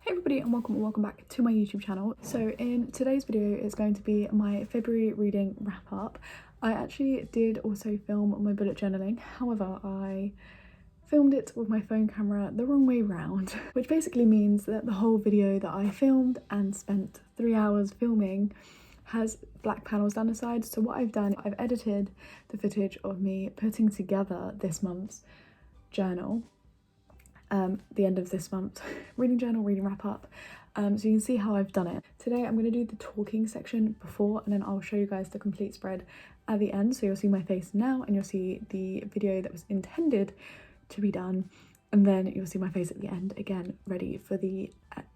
Hey everybody, and welcome back to my YouTube channel. So in today's video is going to be my February reading wrap up. I actually did also film my bullet journaling, however I filmed it with my phone camera the wrong way round, which basically means that the whole video that I filmed and spent 3 hours filming has black panels down the side. So what I've done, I've edited the footage of me putting together this month's journal, the end of this month reading journal, reading wrap up, so you can see how I've done it. Today I'm going to do the talking section before, and then I'll show you guys the complete spread at the end, so you'll see my face now and you'll see the video that was intended to be done, and then you'll see my face at the end again, ready for the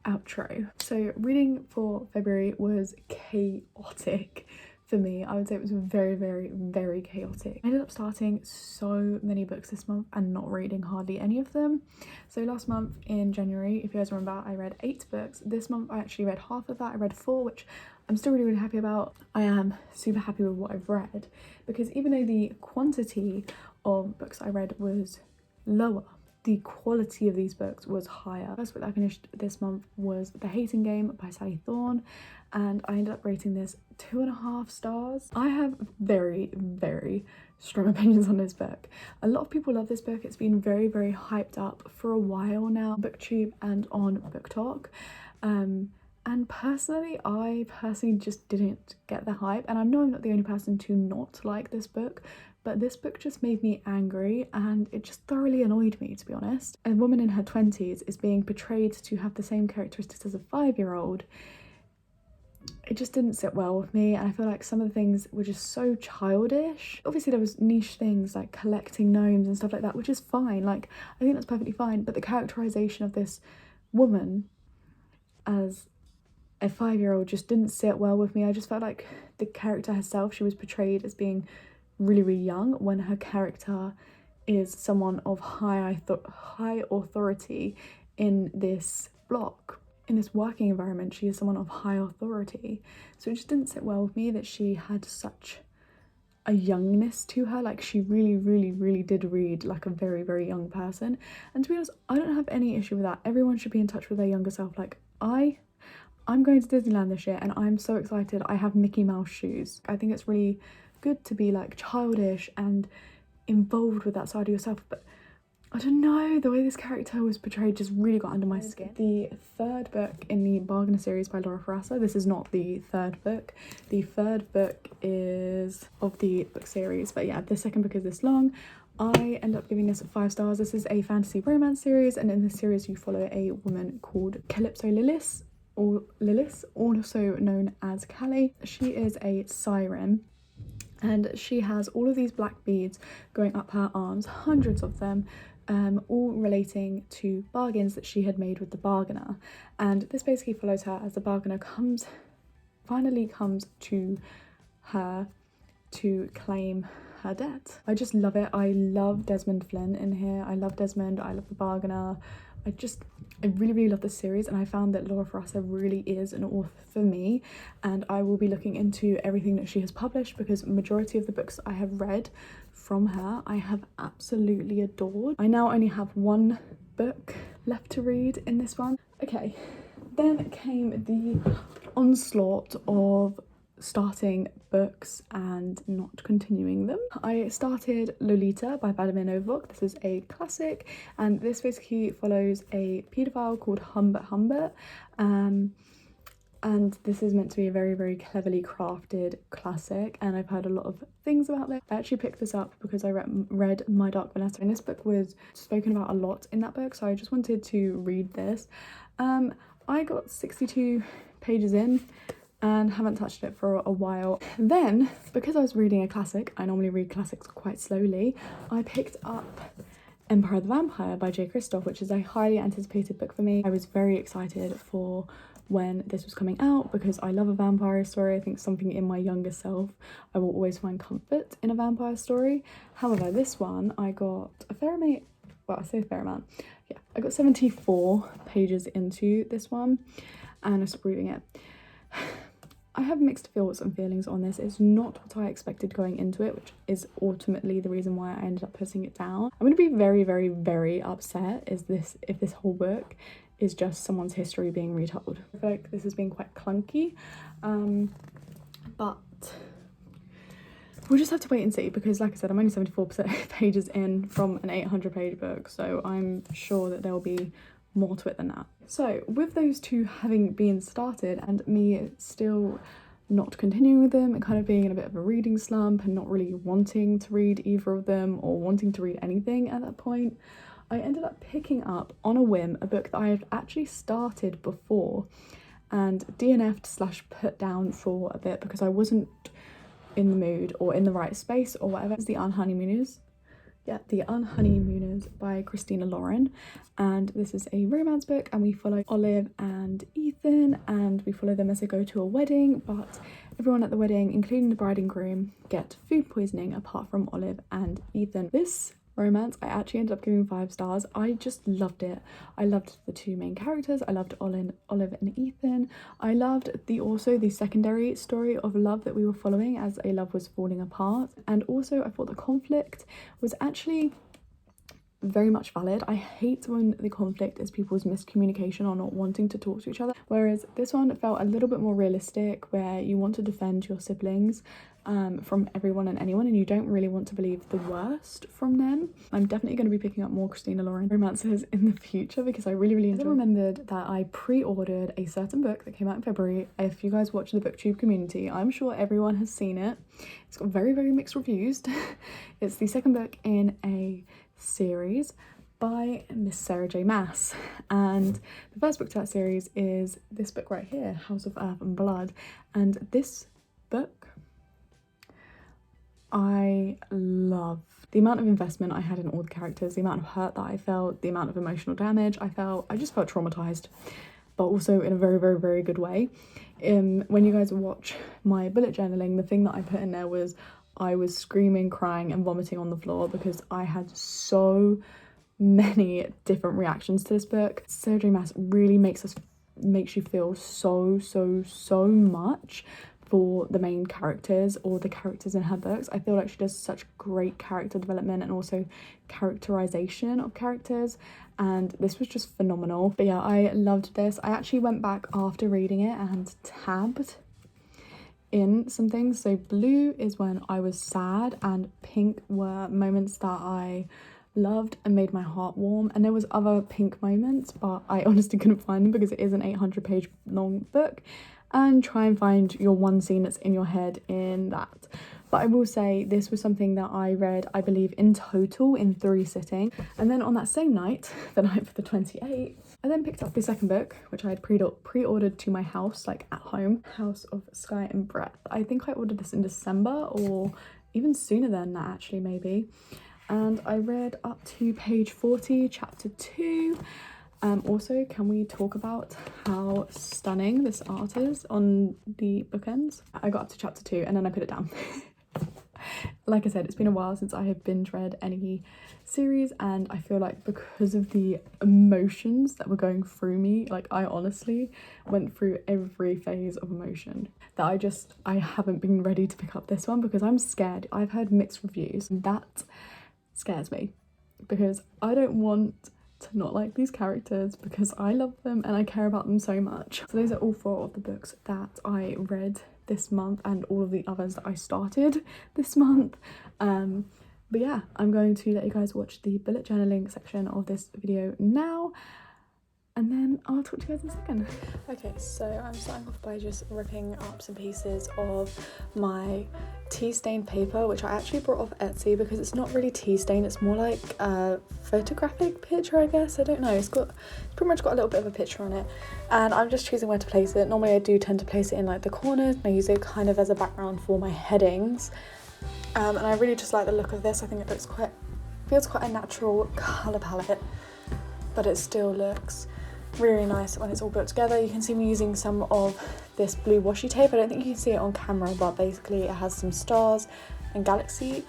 outro. So reading for February was chaotic for me. I would say it was very chaotic. I ended up starting so many books this month and not reading hardly any of them. So last month in January, if you guys remember, I read 8 books. This month I actually read half of that. I read 4, which I'm still really happy about. I am super happy with what I've read, because even though the quantity of books I read was lower, the quality of these books was higher. The first book that I finished this month was The Hating Game by Sally Thorne, and I ended up rating this 2.5 stars. I have very strong opinions on this book. A lot of people love this book. It's been very hyped up for a while now, BookTube and on BookTok. And I personally just didn't get the hype, and I know I'm not the only person to not like this book, but this book just made me angry and it just thoroughly annoyed me, to be honest. A woman in her 20s is being portrayed to have the same characteristics as a 5-year-old. It just didn't sit well with me, and I feel like some of the things were just so childish. Obviously there was niche things like collecting gnomes and stuff like that, which is fine, like I think that's perfectly fine, but the characterization of this woman as a 5-year-old just didn't sit well with me. I just felt like the character herself, she was portrayed as being really young, when her character is someone of high authority in this block, in this working environment. She is someone of high authority, so it just didn't sit well with me that she had such a youngness to her. Like she really did read like a very young person, and to be honest, I don't have any issue with that. Everyone should be in touch with their younger self. Like I'm going to Disneyland this year and I'm so excited. I have Mickey Mouse shoes. I think it's really good to be like childish and involved with that side of yourself, but I don't know, the way this character was portrayed just really got under my skin. The third book in the Bargainer series by Laura Ferrassa, this is not the third book. The third book is of the book series, but yeah, the second book is this long. I end up giving this 5 stars. This is a fantasy romance series, and in this series you follow a woman called Calypso Lillis, also known as Callie. She is a siren, and she has all of these black beads going up her arms, hundreds of them, all relating to bargains that she had made with the bargainer. And this basically follows her as the bargainer finally comes to her to claim her debt. I just love it. I love Desmond Flynn in here. I love Desmond, I love the bargainer. I really love this series, and I found that Laura Ferrassa really is an author for me, and I will be looking into everything that she has published, because majority of the books I have read from her I have absolutely adored. I now only have 1 book left to read in this one. Okay, then came the onslaught of starting books and not continuing them. I started Lolita by Vladimir Novak. This is a classic, and this basically follows a paedophile called Humbert, and this is meant to be a very cleverly crafted classic, and I've heard a lot of things about this. I actually picked this up because I read My Dark Vanessa, and this book was spoken about a lot in that book, so I just wanted to read this. I got 62 pages in and haven't touched it for a while. Then, because I was reading a classic, I normally read classics quite slowly, I picked up Empire of the Vampire by J. Kristoff, which is a highly anticipated book for me. I was very excited for when this was coming out because I love a vampire story. I think something in my younger self, I will always find comfort in a vampire story. However, this one I got a fair amount, well, I say a fair amount, yeah, I got 74 pages into this one and I stopped reading it. I have mixed thoughts and feelings on this. It's not what I expected going into it, which is ultimately the reason why I ended up putting it down. I'm going to be very upset if this whole book is just someone's history being retold. I feel like this has been quite clunky, but we'll just have to wait and see, because like I said, I'm only 74% pages in from an 800-page book, so I'm sure that there'll be more to it than that. So with those two having been started and me still not continuing with them and kind of being in a bit of a reading slump and not really wanting to read either of them or wanting to read anything at that point, I ended up picking up on a whim a book that I had actually started before and DNF'd / put down for a bit because I wasn't in the mood or in the right space or whatever. It's The Unhoneymooners. Yeah, The Unhoneymooners by Christina Lauren, and this is a romance book, and we follow Olive and Ethan, and we follow them as they go to a wedding, but everyone at the wedding, including the bride and groom, get food poisoning apart from Olive and Ethan. This romance I actually ended up giving 5 stars. I just loved it. I loved the two main characters. I loved Olive and Ethan. I loved the secondary story of love that we were following as a love was falling apart, and also I thought the conflict was actually very much valid. I hate when the conflict is people's miscommunication or not wanting to talk to each other, whereas this one felt a little bit more realistic, where you want to defend your siblings from everyone and anyone, and you don't really want to believe the worst from them. I'm definitely going to be picking up more Christina Lauren romances in the future because I really enjoyed. I remembered that I pre-ordered a certain book that came out in February. If you guys watch the booktube community, I'm sure everyone has seen it. It's got very mixed reviews. It's the second book in a series by Miss Sarah J Maas, and the first book to that series is this book right here, House of Earth and Blood. And this book I love. The amount of investment I had in all the characters, the amount of hurt that I felt, the amount of emotional damage I felt. I just felt traumatized, but also in a very good way. When you guys watch my bullet journaling, the thing that I put in there was I was screaming, crying and vomiting on the floor because I had so many different reactions to this book. Sarah J Maas really makes you feel so much for the main characters or the characters in her books. I feel like she does such great character development and also characterization of characters, and this was just phenomenal. But yeah, I loved this. I actually went back after reading it and tabbed in some things. So blue is when I was sad, and pink were moments that I loved and made my heart warm, and there was other pink moments, but I honestly couldn't find them because it is an 800-page long book, and try and find your one scene that's in your head in that. But I will say this was something that I read, I believe, in total in 3 sittings. And then on that same night, the night for the 28th, I then picked up the second book, which I had pre-ordered to my house, like at home, House of Sky and Breath. I think I ordered this in December or even sooner than that actually, maybe. And I read up to page 40, chapter 2. Also, can we talk about how stunning this art is on the bookends? I got up to chapter 2 and then I put it down. Like I said, it's been a while since I have binge read any series, and I feel like because of the emotions that were going through me, like I honestly went through every phase of emotion, that I haven't been ready to pick up this one because I'm scared. I've heard mixed reviews and that scares me because I don't want to not like these characters because I love them and I care about them so much. So those are all 4 of the books that I read this month and all of the others that I started this month. But yeah, I'm going to let you guys watch the bullet journaling section of this video now, and then I'll talk to you guys in a second. Okay, so I'm starting off by just ripping up some pieces of my tea stained paper, which I actually brought off Etsy because it's not really tea stained, it's more like a photographic picture, I guess. I don't know, it's pretty much got a little bit of a picture on it, and I'm just choosing where to place it. Normally I do tend to place it in like the corners, and I use it kind of as a background for my headings, and I really just like the look of this. I think it feels quite a natural colour palette, but it still looks really nice when it's all put together. You can see me using some of this blue washi tape. I don't think you can see it on camera, but basically it has some stars and galaxy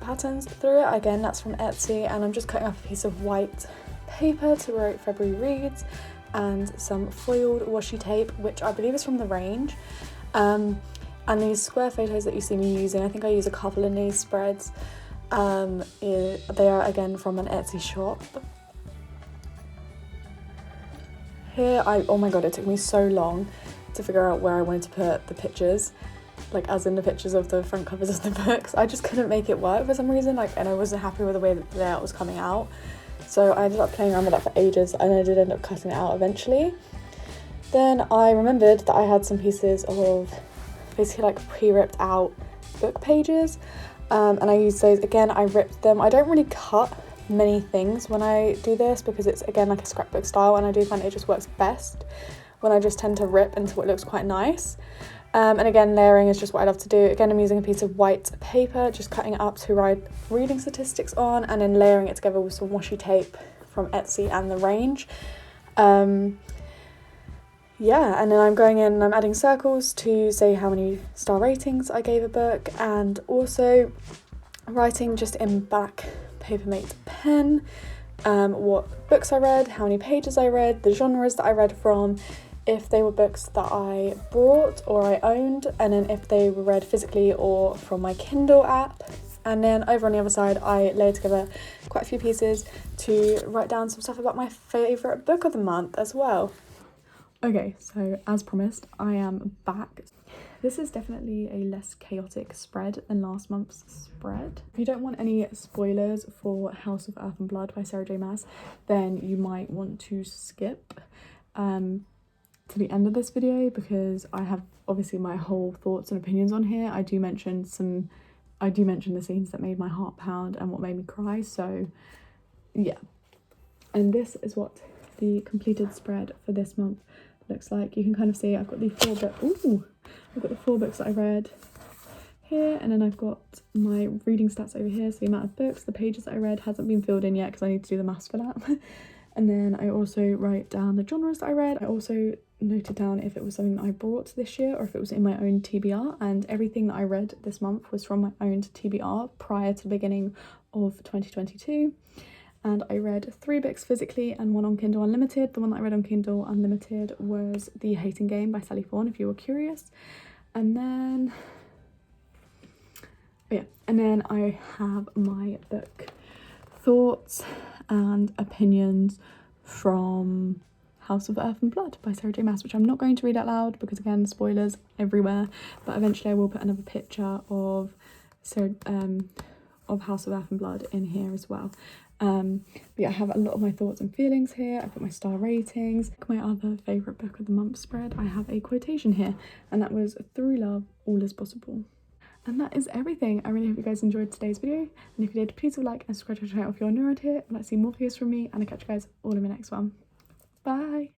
patterns through it. Again, that's from Etsy, and I'm just cutting up a piece of white paper to write February reads and some foiled washi tape, which I believe is from the range. And these square photos that you see me using, I think I use a couple in these spreads. They are again from an Etsy shop. Here, oh my god, it took me so long to figure out where I wanted to put the pictures, like as in the pictures of the front covers of the books. I just couldn't make it work for some reason, like, and I wasn't happy with the way that the layout was coming out. So I ended up playing around with that for ages, and I did end up cutting it out eventually. Then I remembered that I had some pieces of basically like pre-ripped out book pages, and I used those. Again, I ripped them. I don't really cut many things when I do this because it's, again, like a scrapbook style, and I do find it just works best when I just tend to rip until it looks quite nice. And again, layering is just what I love to do. Again, I'm using a piece of white paper, just cutting it up to write reading statistics on, and then layering it together with some washi tape from Etsy and The Range. Yeah, and then I'm going in and I'm adding circles to say how many star ratings I gave a book, and also writing just in black Papermate pen what books I read, how many pages I read, the genres that I read from, if they were books that I bought or I owned, and then if they were read physically or from my Kindle app. And then over on the other side, I layered together quite a few pieces to write down some stuff about my favourite book of the month as well. Okay, so as promised, I am back. This is definitely a less chaotic spread than last month's spread. If you don't want any spoilers for House of Earth and Blood by Sarah J Maas, then you might want to skip to the end of this video, because I have obviously my whole thoughts and opinions on here. I do mention the scenes that made my heart pound and what made me cry, so yeah. And this is what the completed spread for this month looks like. You can kind of see I've got the four books that I read here, and then I've got my reading stats over here, so the amount of books. The pages that I read hasn't been filled in yet because I need to do the maths for that. And then I also write down the genres that I read. I also noted down if it was something that I bought this year or if it was in my own TBR, and everything that I read this month was from my own TBR prior to the beginning of 2022. And I read 3 books physically and 1 on Kindle Unlimited. The one that I read on Kindle Unlimited was The Hating Game by Sally Fawn, if you were curious. And then, I have my book thoughts and opinions from House of Earth and Blood by Sarah J Maas, which I'm not going to read out loud because, again, spoilers everywhere. But eventually I will put another picture of House of Earth and Blood in here as well. But yeah, I have a lot of my thoughts and feelings here. I've got my star ratings. My other favourite book of the month spread, I have a quotation here, and that was "Through love, all is possible." And that is everything. I really hope you guys enjoyed today's video, and if you did, please like and subscribe to the channel if you're new around here. I'd like to see more videos from me, and I'll catch you guys all in the next one. Bye!